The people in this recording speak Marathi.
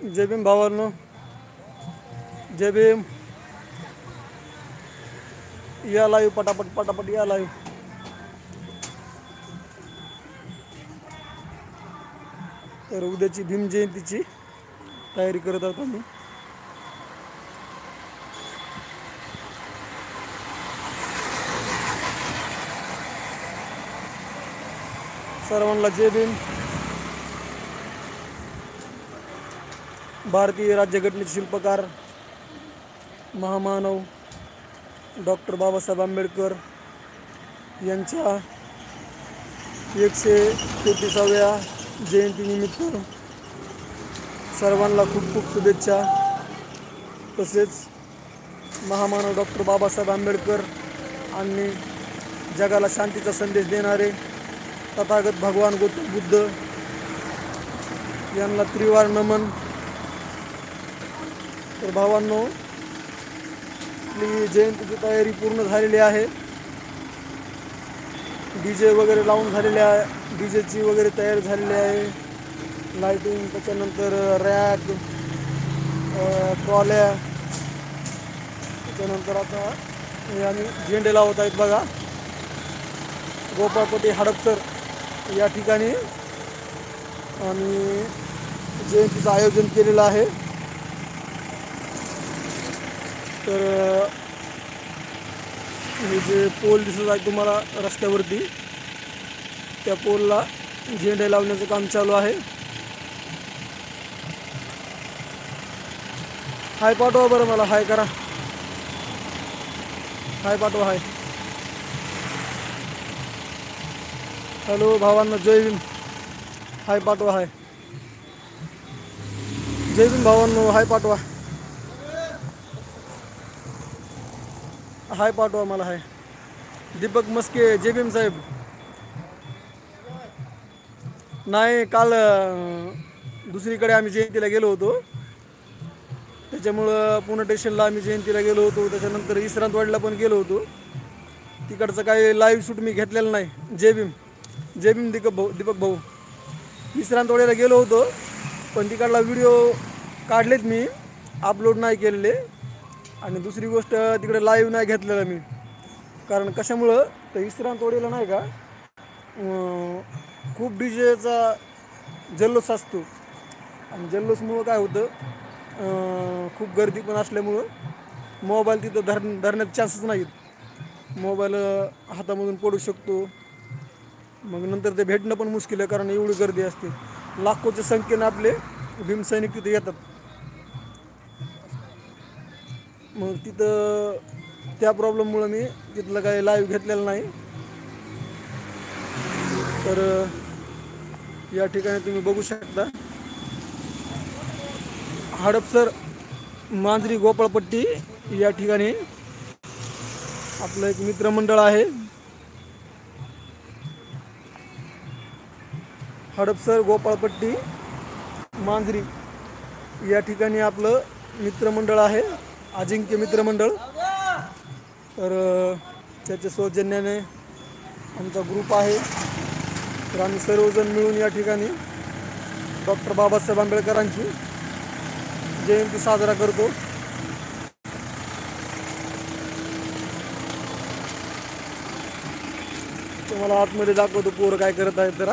जय भीम भावांनो, जय भीम. या लाईव्ह पटापट पटापट या लाईव्ह. तर उद्याची भीम जयंतीची तयारी करत आहोत आम्ही. सर्वांना जय भीम. भारतीय राज्यघटनेचे शिल्पकार महामानव डॉक्टर बाबासाहेब आंबेडकर यांच्या 133व्या जयंतीनिमित्त सर्वांना खूप खूप शुभेच्छा. तसेच महामानव डॉक्टर बाबासाहेब आंबेडकर आणि जगाला शांतीचा संदेश देणारे तथागत भगवान गौतम बुद्ध यांना त्रिवार नमन. तर भावांनो, आपली जयंतीची तयारी पूर्ण झालेली आहे. DJ वगैरे लावून झालेले आहे. DJची वगैरे तयारी झालेली आहे. लाईटिंग, त्याच्यानंतर रॅक, ट्रॉल्या, त्याच्यानंतर आता हे आम्ही झेंडे लावत आहेत बघा. गोपाळपट्टी हडपसर या ठिकाणी आम्ही जयंतीचं आयोजन केलेलं आहे. तर हे जे पोल दिसत आहे तुम्हाला रस्त्यावरती, त्या पोलला झेंडे लावण्याचं काम चालू आहे. हाय पाठवा बरं, मला हाय करा. हाय पाठवा, हाय. हॅलो भावांना जय भीम. हाय पाठवा, हाय. जय भीम भावांनो, हाय पाठवा. हाय पाठवा मला, हाय. दीपक मस्के, जय भीम साहेब. नाही, काल दुसरीकडे आम्ही जयंतीला गेलो होतो, त्याच्यामुळं पुणे स्टेशनला आम्ही जयंतीला गेलो होतो. त्याच्यानंतर विश्रांतवाडीला पण गेलो होतो. तिकडचं काही लाईव्ह शूट मी घेतलेलं नाही. जय भीम. जय भीम दीपक भाऊ. विश्रांतवाडीला गेलो होतो, पण तिकडला व्हिडिओ काढलेत मी, अपलोड नाही केलेले. आणि दुसरी गोष्ट, तिकडे लाईव्ह नाही घेतलेलं मी. कारण कशामुळं, तर विश्रांतवाडीला नाही का खूप DJचा जल्लोष असतो. आणि जल्लोषमुळं काय होतं, खूप गर्दी पण असल्यामुळं मोबाईल तिथं धरण्याचे चान्सेस नाहीत. मोबाईल हातामधून पडू शकतो. मग नंतर ते भेटणं पण मुश्किल आहे, कारण एवढी गर्दी असते. लाखोच्या संख्येनं आपले भीमसैनिक तिथे येतात. मग तिथं त्या प्रॉब्लेममुळं मी तिथलं काही लाईव्ह घेतलेलं नाही. तर या ठिकाणी तुम्ही बघू शकता, हडपसर मांजरी गोपाळपट्टी या ठिकाणी आपलं एक मित्रमंडळ आहे. हडपसर गोपाळपट्टी मांजरी या ठिकाणी आपलं मित्रमंडळ आहे, अजिंक्य मित्रमंडळ. तर त्याच्या सौजन्याने आमचा ग्रुप आहे. तर आम्ही सर्वजण मिळून या ठिकाणी डॉक्टर बाबासाहेब आंबेडकरांची जयंती साजरा करतो. तुम्हाला आतमध्ये दाखवतो पोरं काय करत आहेत. तर